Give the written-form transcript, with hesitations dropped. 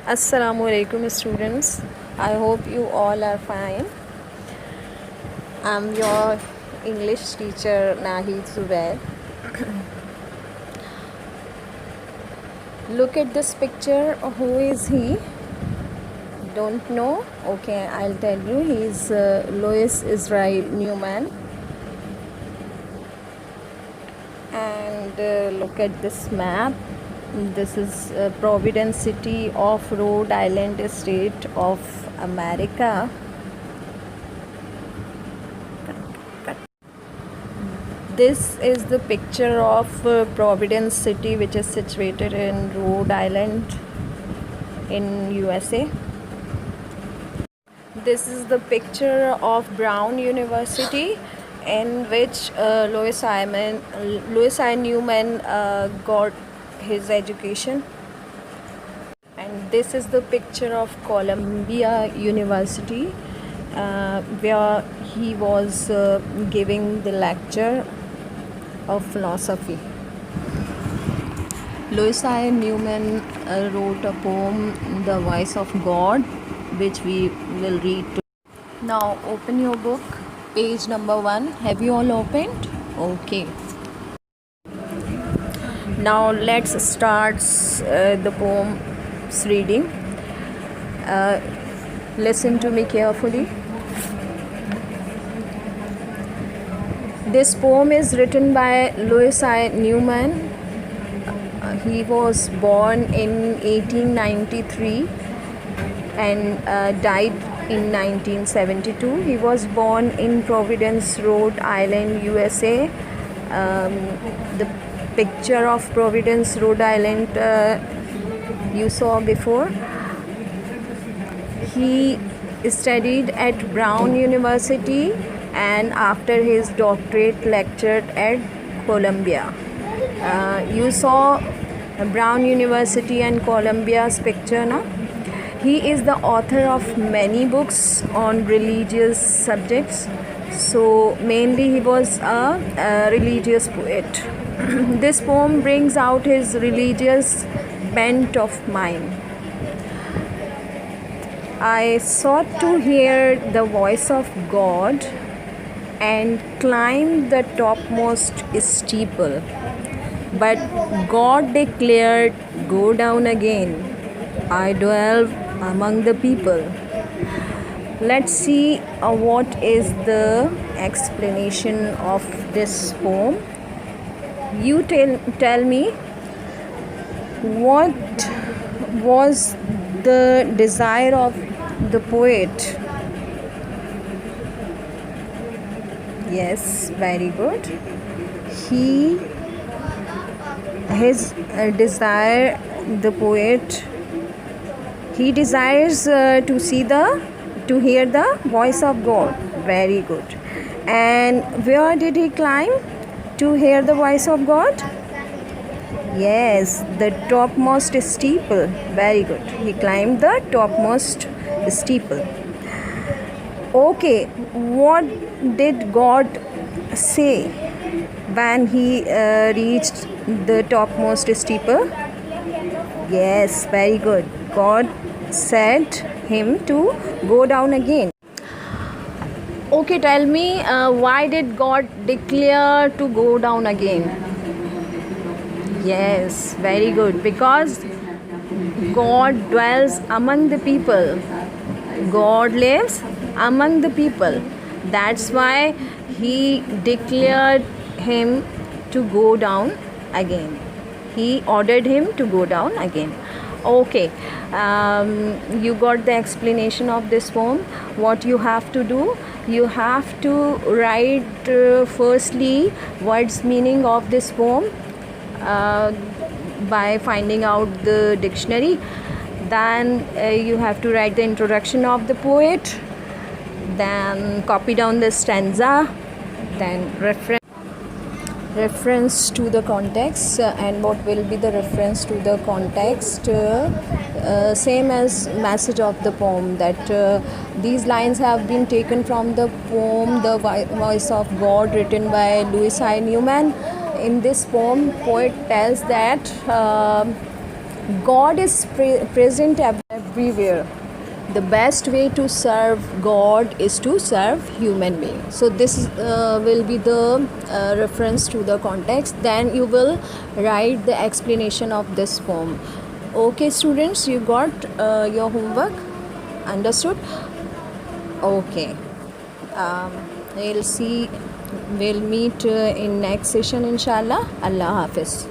Assalamualaikum students. I hope you all are fine. I'm your English teacher Nahid Zubair. Look at this picture. Who is he? Don't know? Okay, I'll tell you. He's Louis Israel Newman. And look at this map. This is Providence City of Rhode Island State of America. This is the picture of Providence City, which is situated in Rhode Island in USA. This is the picture of Brown University, in which Louis I. Newman got his education. And this is the picture of Columbia University, where he was giving the lecture of philosophy. Louis I. Newman wrote a poem, The Voice of God, which we will read today. Now open your book, page number 1. Have you all opened? Okay. Now let's start the poem's reading. Listen to me carefully. This poem is written by Louis I. Newman. He was born in 1893 and died in 1972. He was born in Providence, Rhode Island, USA. The picture of Providence, Rhode Island you saw before. He studied at Brown University and after his doctorate lectured at Columbia. You saw Brown University and Columbia's picture now. He is the author of many books on religious subjects. So mainly he was a religious poet. This poem brings out his religious bent of mind. I sought to hear the voice of God and climbed the topmost steeple. But God declared, "Go down again. I dwell among the people." Let's see what is the explanation of this poem. You tell me, what was the desire of the poet? Yes, very good. His desire, the poet, he desires to hear the voice of God. Very good. And where did he climb to hear the voice of God? Yes, the topmost steeple. Very good. He climbed the topmost steeple. Okay, what did God say when he reached the topmost steeple? Yes, very good. God said him to go down again. Okay, tell me, why did God declare to go down again? Yes, very good. Because God dwells among the people. God lives among the people. That's why he declared him to go down again. He ordered him to go down again. Okay, you got the explanation of this poem. What you have to do, you have to write firstly what's meaning of this poem by finding out the dictionary. Then you have to write the introduction of the poet, then copy down the stanza, then reference to the context. And what will be the reference to the context? Same as message of the poem, that these lines have been taken from the poem The Voice of God, written by Louis I. Newman. In this poem, poet tells that God is present everywhere. The best way to serve God is to serve human being. So this will be the reference to the context. Then you will write the explanation of this poem. Okay students, you got your homework? Understood? Okay. We'll meet in next session inshallah. Allah Hafiz.